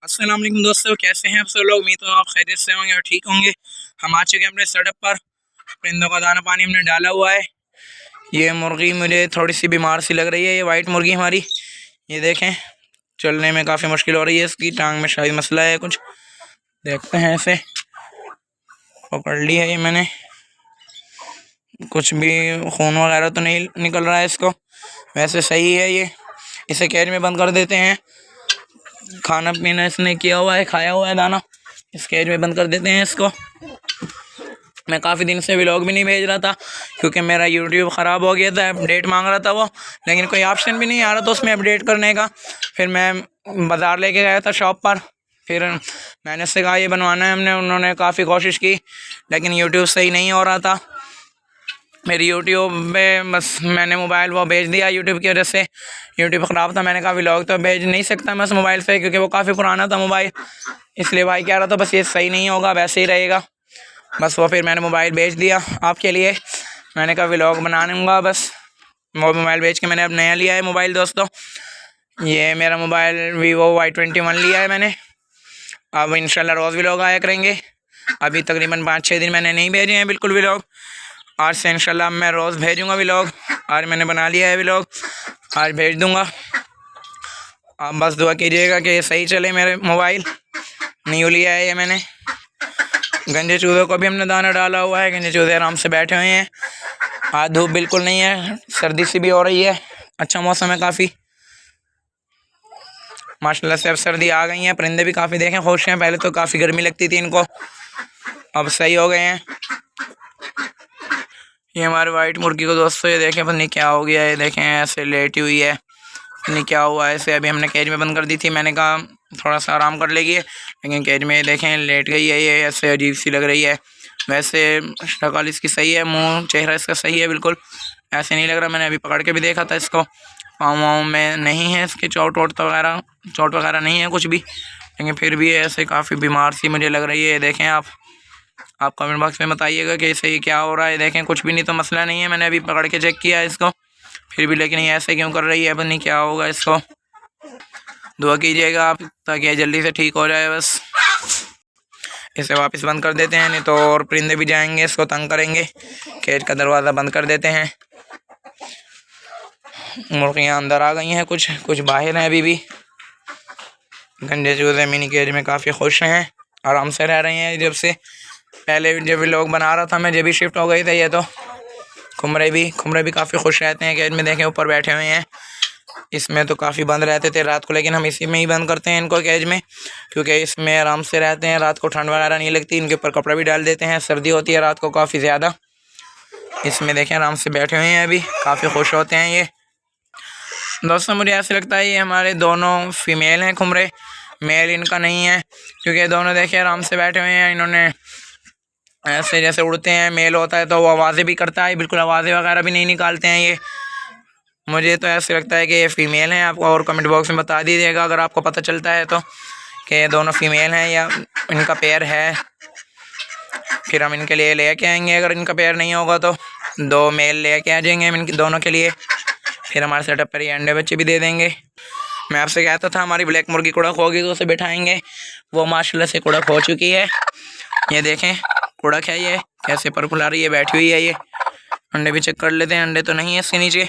अस्सलाम वालेकुम दोस्तों, कैसे हैं आप सब लोग। उम्मीद हूँ आप खैरियत से होंगे और ठीक होंगे। हम आ चुके हैं अपने सेटअप पर। परिंदों का दाना पानी हमने डाला हुआ है। ये मुर्गी मुझे थोड़ी सी बीमार सी लग रही है। ये वाइट मुर्गी हमारी, ये देखें, चलने में काफ़ी मुश्किल हो रही है। इसकी टांग में शायद मसला है कुछ। देखते हैं, ऐसे पकड़ ली है ये मैंने, कुछ भी खून वगैरह तो नहीं निकल रहा है इसको, वैसे सही है ये। इसे कैद में बंद कर देते हैं। खाना पीना इसने किया हुआ है, खाया हुआ है दाना, इस केज में बंद कर देते हैं इसको। मैं काफ़ी दिन से व्लॉग भी नहीं भेज रहा था क्योंकि मेरा यूट्यूब ख़राब हो गया था। अपडेट मांग रहा था वो, लेकिन कोई ऑप्शन भी नहीं आ रहा था उसमें अपडेट करने का। फिर मैं बाज़ार लेके गया था शॉप पर, फिर मैंने उससे कहा ये बनवाना है हमने। उन्होंने काफ़ी कोशिश की लेकिन यूट्यूब सही नहीं हो रहा था मेरी यूट्यूब में। बस मैंने मोबाइल वो भेज दिया यूट्यूब की वजह से। यूट्यूब ख़राब था, मैंने कहा व्लॉग तो भेज नहीं सकता मैं उस मोबाइल से क्योंकि वो काफ़ी पुराना था मोबाइल। इसलिए भाई कह रहा था बस ये सही नहीं होगा, वैसे ही रहेगा। बस वो फिर मैंने मोबाइल भेज दिया आपके लिए। मैंने कहा व्लॉग बना लूँगा बस। वो मोबाइल भेज के मैंने अब नया लिया है मोबाइल दोस्तों। ये मेरा मोबाइल Vivo Y21 लिया है मैंने। अब इंशाल्लाह रोज़ व्लॉग आया करेंगे। अभी तकरीबन 5-6 दिन मैंने नहीं भेजे हैं बिल्कुल व्लॉग। आज से इंशाल्लाह मैं रोज़ भेजूँगा व्लॉग। आज मैंने बना लिया है व्लॉग, आज भेज दूँगा। आप बस दुआ कीजिएगा कि ये सही चले। मेरे मोबाइल न्यू लिया है ये मैंने। गंजे चूज़ों को भी हमने दाना डाला हुआ है। गंजे चूज़े आराम से बैठे हुए हैं। आज धूप बिल्कुल नहीं है, सर्दी सी भी हो रही है। अच्छा मौसम है काफ़ी माशाल्लाह से। अब सर्दी आ गई है, परिंदे भी काफ़ी देखें खुश हैं। पहले तो काफ़ी गर्मी लगती थी इनको, अब सही हो गए हैं। ये हमारे वाइट मुर्गी को दोस्तों ये देखें पता नहीं क्या हो गया है। ये देखें ऐसे लेटी हुई है, पता नहीं क्या हुआ है इसे। अभी हमने केज में बंद कर दी थी, मैंने कहा थोड़ा सा आराम कर लेगी, लेकिन केज में देखें लेट गई है। ये ऐसे अजीब सी लग रही है। वैसे शक्ल इसकी सही है, मुंह चेहरा इसका सही है बिल्कुल, ऐसे नहीं लग रहा। मैंने अभी पकड़ के भी देखा था इसको, पाँव वाँव में नहीं है इसके चोट वगैरह नहीं है कुछ भी, लेकिन फिर भी ऐसे काफ़ी बीमार सी मुझे लग रही है। ये देखें आप कमेंट बॉक्स में बताइएगा कि इसे क्या हो रहा है। देखें कुछ भी नहीं तो मसला नहीं है, मैंने अभी पकड़ के चेक किया है इसको, फिर भी लेकिन ये ऐसे क्यों कर रही है, पता नहीं क्या होगा इसको। दुआ कीजिएगा आप ताकि जल्दी से ठीक हो जाए बस। इसे वापस बंद कर देते हैं, नहीं तो और परिंदे भी जाएंगे इसको तंग करेंगे। केज का दरवाज़ा बंद कर देते हैं। मुर्गियाँ अंदर आ गई हैं, कुछ बाहर हैं अभी भी। गंजे चूज़े मिनी केज में काफ़ी खुश हैं, आराम से रह रहे हैं। जब से पहले जब व्लॉग बना रहा था मैं, जब भी शिफ्ट हो गई थी ये तो खुमरे भी काफ़ी खुश रहते हैं केज में। देखें ऊपर बैठे हुए हैं। इसमें तो काफ़ी बंद रहते थे रात को, लेकिन हम इसी में ही बंद करते हैं इनको केज में, क्योंकि इसमें आराम से रहते हैं। रात को ठंड वगैरह नहीं लगती। इनके ऊपर कपड़ा भी डाल देते हैं, सर्दी होती है रात को काफ़ी ज़्यादा। इसमें देखें आराम से बैठे हुए हैं, अभी काफ़ी खुश होते हैं ये दोस्तों। मुझे ऐसा लगता है ये हमारे दोनों फीमेल हैं खुमरे, मेल इनका नहीं है, क्योंकि दोनों देखें आराम से बैठे हुए हैं। इन्होंने ऐसे जैसे उड़ते हैं, मेल होता है तो वो आवाज़ें भी करता है, बिल्कुल आवाज़ें वगैरह भी नहीं निकालते हैं ये। मुझे तो ऐसे लगता है कि ये फ़ीमेल हैं। आपको और कमेंट बॉक्स में बता दीजिएगा अगर आपको पता चलता है तो, कि ये दोनों फीमेल हैं या इनका पेयर है। फिर हम इनके लिए ले के आएंगे। अगर इनका पेयर नहीं होगा तो 2 मेल ले के आ जाएंगे हम इनके दोनों के लिए। फिर हमारे सेटअप पर ये अंडे बच्चे भी दे देंगे। मैं आपसे कहता था हमारी ब्लैक मुर्गी कुड़क होगी तो उसे बिठाएंगे, वो माशाल्लाह से कुड़क हो चुकी है। ये देखें कुड़क है, ये कैसे पर फुला रही है, बैठी हुई है। ये अंडे भी चेक कर लेते हैं, अंडे तो नहीं है इसके नीचे।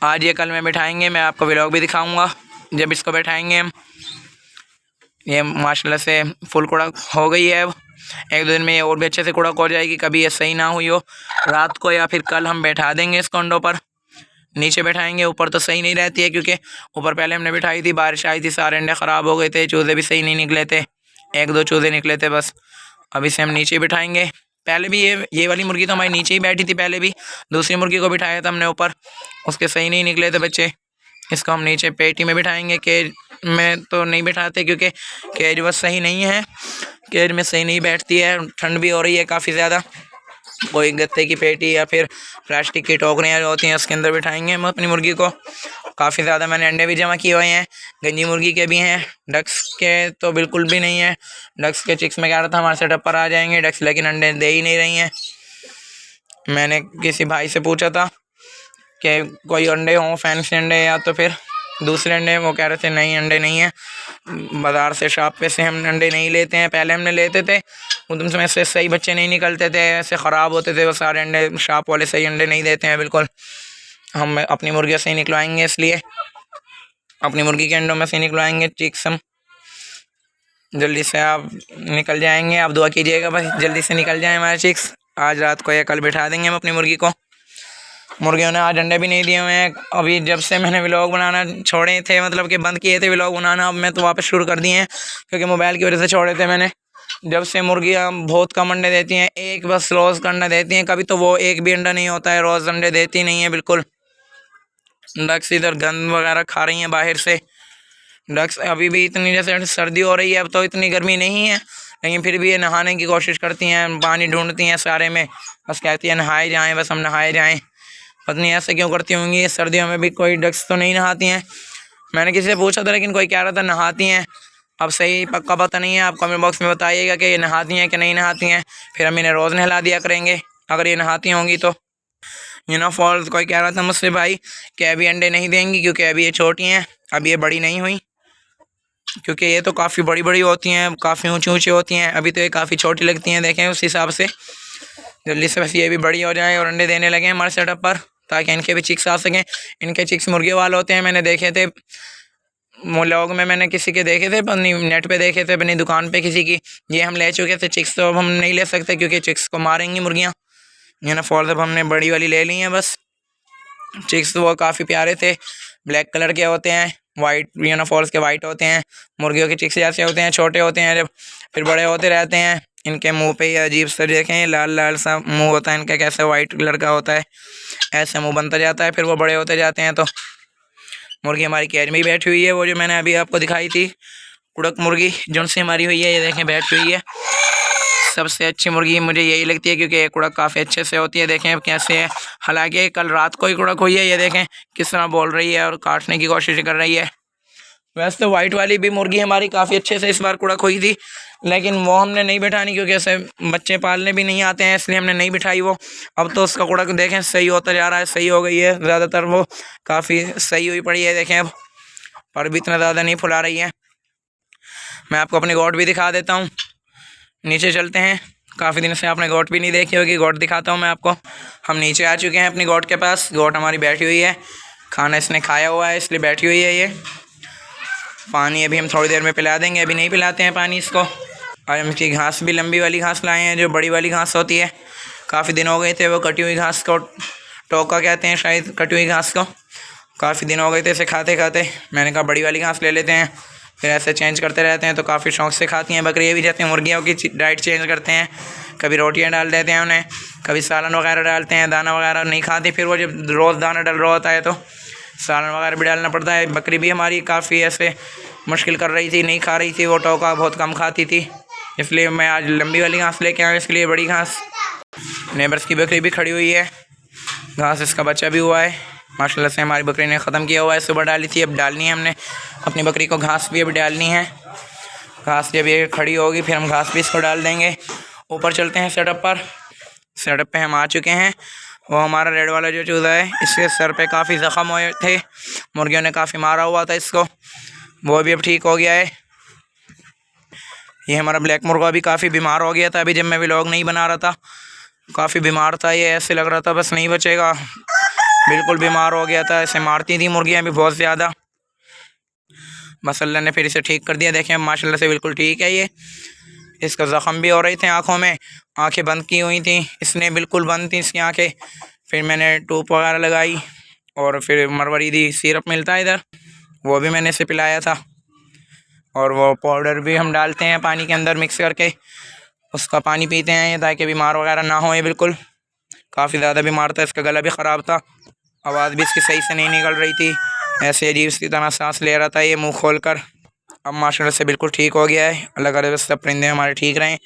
आज ये कल में बिठाएंगे, मैं आपको व्लॉग भी दिखाऊंगा जब इसको बैठाएंगे हम। ये माशाल्लाह से फुल कुड़क हो गई है। अब 1-2 दिन में ये और भी अच्छे से कुड़क हो जाएगी। कभी ये सही ना हुई हो रात को या फिर कल हम बैठा देंगे इसको अंडों पर। नीचे बैठाएंगे, ऊपर तो सही नहीं रहती है क्योंकि ऊपर पहले हमने बिठाई थी, बारिश आई थी, सारे अंडे ख़राब हो गए थे, चूज़े भी सही नहीं निकले थे, 1-2 चूज़े निकले थे बस। अब इसे हम नीचे बिठाएंगे। पहले भी ये वाली मुर्गी तो हमारी नीचे ही बैठी थी, पहले भी दूसरी मुर्गी को बिठाया था हमने ऊपर, उसके सही नहीं निकले थे बच्चे। इसको हम नीचे पेटी में बिठाएंगे, केज में तो नहीं बिठाते क्योंकि केज बस सही नहीं है, केज में सही नहीं बैठती है। ठंड भी हो रही है काफ़ी ज़्यादा। कोई गत्ते की पेटी या फिर प्लास्टिक की टोकरियाँ जो होती हैं उसके अंदर बिठाएंगे हम अपनी मुर्गी को। काफ़ी ज़्यादा मैंने अंडे भी जमा किए हुए हैं, गंजी मुर्गी के भी हैं, डक्स के तो बिल्कुल भी नहीं है। डक्स के चिक्स में कह रहा था हमारे सेटअप पर आ जाएंगे डक्स, लेकिन अंडे दे ही नहीं रही हैं। मैंने किसी भाई से पूछा था कि कोई अंडे हों फैंसी अंडे या तो फिर दूसरे अंडे वो कह रहे थे नहीं अंडे नहीं है, बाज़ार से शॉप पे से हम अंडे नहीं लेते हैं। पहले हमने लेते थे, उनमें से सही बच्चे नहीं निकलते थे, ऐसे ख़राब होते थे वो सारे अंडे। शॉप वाले सही अंडे नहीं देते हैं बिल्कुल। हम अपनी मुर्गियों से ही निकलवाएंगे, इसलिए अपनी मुर्गी के अंडों में से निकलवाएंगे चिक्स हम। जल्दी से आप निकल जाएंगे, आप दुआ कीजिएगा भाई जल्दी से निकल जाए हमारे चिक्स। आज रात को या कल बिठा देंगे हम अपनी मुर्गी को। मुर्गियों ने आज अंडे भी नहीं दिए हुए हैं। अभी जब से मैंने व्लॉग बनाना छोड़े थे, मतलब कि बंद किए थे व्लॉग बनाना, अब मैं तो वापस शुरू कर दिए हैं क्योंकि मोबाइल की वजह से छोड़े थे मैंने। जब से मुर्गियाँ बहुत कम अंडे देती हैं, एक बस रोज़ का अंडा देती हैं, कभी तो वो एक भी अंडा नहीं होता है, रोज़ अंडे देती नहीं है बिल्कुल। डक्स इधर गंद वगैरह खा रही हैं बाहर से। डक्स अभी भी इतनी, जैसे सर्दी हो रही है अब तो इतनी गर्मी नहीं है, लेकिन फिर भी ये नहाने की कोशिश करती हैं, पानी ढूंढती हैं सारे में, बस कहती हैं नहाए जाएं, बस हम नहाए जाएं। पता नहीं ऐसे क्यों करती होंगी। ये सर्दियों में भी कोई डक्स तो नहीं नहाती हैं। मैंने किसी से पूछा था लेकिन कोई कह रहा था नहाती हैं। अब सही पक्का पता नहीं है, आप कमेंट बॉक्स में बताइएगा कि ये नहाती हैं कि नहीं नहाती हैं, फिर हम इन्हें रोज़ नहला दिया करेंगे अगर ये नहाती होंगी तो। फॉल्स कोई कह रहा था मुझसे भाई कि अभी अंडे नहीं देंगी क्योंकि अभी ये छोटी हैं, अभी ये बड़ी नहीं हुई, क्योंकि ये तो काफ़ी बड़ी बड़ी होती हैं, काफ़ी ऊंची ऊंची होती हैं। अभी तो ये काफ़ी छोटी लगती हैं, देखें उस हिसाब से। जल्दी से बस ये भी बड़ी हो जाएं और अंडे देने लगे हमारे सेटअप पर, ताकि इनके भी चिक्स आ सकें। इनके चिक्स मुर्गे वाले होते हैं, मैंने देखे थे व्लॉग में, मैंने किसी के देखे थे, अपनी नेट पे देखे थे, अपनी दुकान पे किसी की। ये हम ले चुके थे चिक्स, तो अब हम नहीं ले सकते क्योंकि चिक्स को मारेंगी मुर्गियाँ। फॉल्स अब हमने बड़ी वाली ले ली हैं बस। चिक्स वो काफ़ी प्यारे थे, ब्लैक कलर के होते हैं, वाइट फॉल्स के वाइट होते हैं। मुर्गियों के चिक्स जैसे होते हैं, छोटे होते हैं, जब फिर बड़े होते रहते हैं। इनके मुंह पे ये अजीब सा देखें, लाल लाल सा मुंह होता है इनका, कैसे वाइट कलर का होता है, ऐसे मुंह बनता जाता है, फिर वो बड़े होते जाते हैं। तो मुर्गी हमारी कैज में ही बैठी हुई है, वो जो मैंने अभी आपको दिखाई थी कुड़क मुर्गी जो से हमारी हुई है, ये देखें बैठी हुई है। सबसे अच्छी मुर्गी मुझे यही लगती है क्योंकि ये कुड़क काफ़ी अच्छे से होती है। देखें कैसे है, हालांकि कल रात को ही कुड़क हुई है, ये देखें किस तरह बोल रही है और काटने की कोशिश कर रही है। वैसे तो वाइट वाली भी मुर्गी हमारी काफ़ी अच्छे से इस बार कुड़क हुई थी, लेकिन वो हमने नहीं बिठानी क्योंकि ऐसे बच्चे पालने भी नहीं आते हैं, इसलिए हमने नहीं बिठाई वो। अब तो उसका कुड़क देखें सही होता जा रहा है, सही हो गई है ज़्यादातर, वो काफ़ी सही हुई पड़ी है देखें अब, पर भी इतना ज़्यादा नहीं फुला रही है। मैं आपको अपनी गोट भी दिखा देता हूँ, नीचे चलते हैं। काफ़ी दिन से आपने गोट भी नहीं देखी होगी, गोट दिखाता हूँ मैं आपको। हम नीचे आ चुके हैं अपनी गोट के पास। गोट हमारी बैठी हुई है, खाना इसने खाया हुआ है इसलिए बैठी हुई है ये। पानी अभी हम थोड़ी देर में पिला देंगे, अभी नहीं पिलाते हैं पानी इसको। और हम इसकी घास भी लंबी वाली घास लाए हैं, जो बड़ी वाली घास होती है। काफ़ी दिन हो गए थे, वो कटी हुई घास को टोका कहते हैं शायद, कटी हुई घास को। काफ़ी दिन हो गए थे इसे खाते खाते, मैंने कहा बड़ी वाली घास ले लेते हैं, फिर ऐसे चेंज करते रहते हैं तो काफ़ी शौक से खाती हैं बकरी। ये भी जैसे मुर्गियों की डाइट चेंज करते हैं, कभी रोटियां डाल देते हैं उन्हें, कभी सालन वगैरह डालते हैं, दाना वगैरह नहीं खाती, फिर वो जब रोज़ दाना डल रहा होता है तो सालन वगैरह भी डालना पड़ता है। बकरी भी हमारी काफ़ी ऐसे मुश्किल कर रही थी, नहीं खा रही थी, वो टोका बहुत कम खाती थी, इसलिए मैं आज लंबी वाली घास लेके आया, इसके लिए बड़ी घास। नेबर्स की बकरी भी खड़ी हुई है, घास इसका बच्चा भी हुआ है माशाल्लाह से। हमारी बकरी ने ख़त्म किया हुआ है, सुबह डाली थी, अब डालनी है हमने अपनी बकरी को घास भी, अभी डालनी है घास। जब ये खड़ी होगी फिर हम घास भी इसको डाल देंगे। ऊपर चलते हैं सेटअप पर। सेटअप पे हम आ चुके हैं। वो हमारा रेड वाला जो चूज़ा है, इसके सर पे काफ़ी ज़ख़म हुए थे, मुर्गियों ने काफ़ी मारा हुआ था इसको, वो भी अब ठीक हो गया है। ये हमारा ब्लैक मुर्गा भी काफ़ी बीमार हो गया था, अभी जब मैं व्लॉग नहीं बना रहा था काफ़ी बीमार था ये, ऐसे लग रहा था बस नहीं बचेगा, बिल्कुल बीमार हो गया था, ऐसे मारती थी मुर्गियाँ भी बहुत ज़्यादा। बस अल्लाह ने फिर इसे ठीक कर दिया, देखें माशाल्लाह से बिल्कुल ठीक है ये। इसका ज़ख़म भी हो रहे थे आँखों में, आंखें बंद की हुई थी इसने, बिल्कुल बंद थी इसकी आंखें। फिर मैंने टूप वगैरह लगाई और फिर मरवरीदी सिरप मिलता है इधर, वो भी मैंने इसे पिलाया था। और वो पाउडर भी हम डालते हैं पानी के अंदर मिक्स करके, उसका पानी पीते हैं ये, ताकि बीमार वगैरह ना हो ये। बिल्कुल काफ़ी ज़्यादा बीमार था, इसका गला भी ख़राब था, आवाज़ भी इसकी सही से नहीं निकल रही थी, ऐसे अजीब सी तरह सांस ले रहा था ये मुंह खोलकर। अब माशाल्लाह से बिल्कुल ठीक हो गया है, अल्लाह करे बस सब परिंदे हमारे ठीक रहें,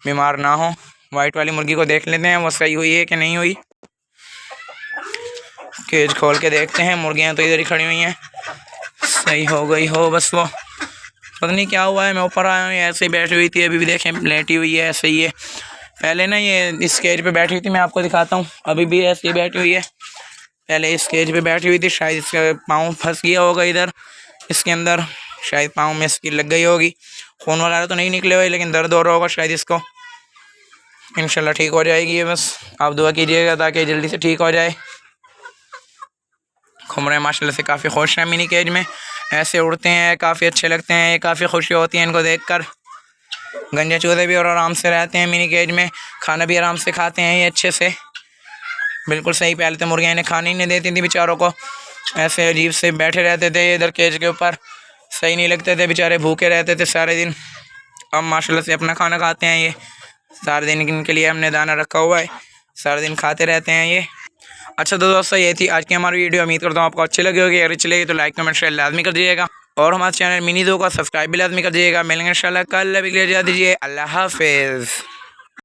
बीमार ना हो। वाइट वाली मुर्गी को देख लेते हैं वो सही हुई है कि नहीं हुई, केज खोल के देखते हैं। मुर्गियाँ तो इधर ही खड़ी हुई हैं, सही हो गई हो बस, वो पता नहीं क्या हुआ है। मैं ऊपर आया हूँ, ऐसे ही बैठी हुई थी, अभी भी देखें लेटी हुई है ऐसे ही है। पहले ना ये इस केज पे बैठी हुई थी, मैं आपको दिखाता हूँ, अभी भी ऐसे ही बैठी हुई है, पहले इस केज पे बैठी हुई थी, शायद इसका पाँव फंस गया होगा इधर इसके अंदर, शायद पाँव में इसकी लग गई होगी। खून वगैरह तो नहीं निकले हुए, लेकिन दर्द हो रहा होगा शायद इसको। इंशाल्लाह ठीक हो जाएगी ये, बस आप दुआ कीजिएगा ताकि जल्दी से ठीक हो जाए। घूम रहे हैं माशाल्लाह से, काफ़ी खुश हैं मिनी केज में, ऐसे उड़ते हैं, काफ़ी अच्छे लगते हैं, ये काफ़ी खुशी होती है इनको देखकर। गंजे चूजे भी और आराम से रहते हैं मिनी केज में, खाना भी आराम से खाते हैं ये अच्छे से, बिल्कुल सही। पहले तो मुर्गियाँ इन्हें खाने ही नहीं देती थी बेचारों को, ऐसे अजीब से बैठे रहते थे इधर केज के ऊपर, सही नहीं लगते थे बेचारे, भूखे रहते थे सारे दिन। अब माशाल्लाह से अपना खाना खाते हैं ये, सारे दिन इनके लिए हमने दाना रखा हुआ है, सारे दिन खाते रहते हैं ये। अच्छा तो दोस्तों ये थी आज की हमारी वीडियो, उम्मीद करता हूँ आपको अच्छी लगी होगी। अगर अच्छी लगी तो लाइक कमेंट शेयर लाजमी कर दीजिएगा, और हमारे चैनल मिनी दो का सब्सक्राइब भी लाजमी कर दीजिएगा। मिलेंगे इंशाल्लाह कल, अभी के लिए इजाज़त दीजिए, अल्लाह हाफिज़।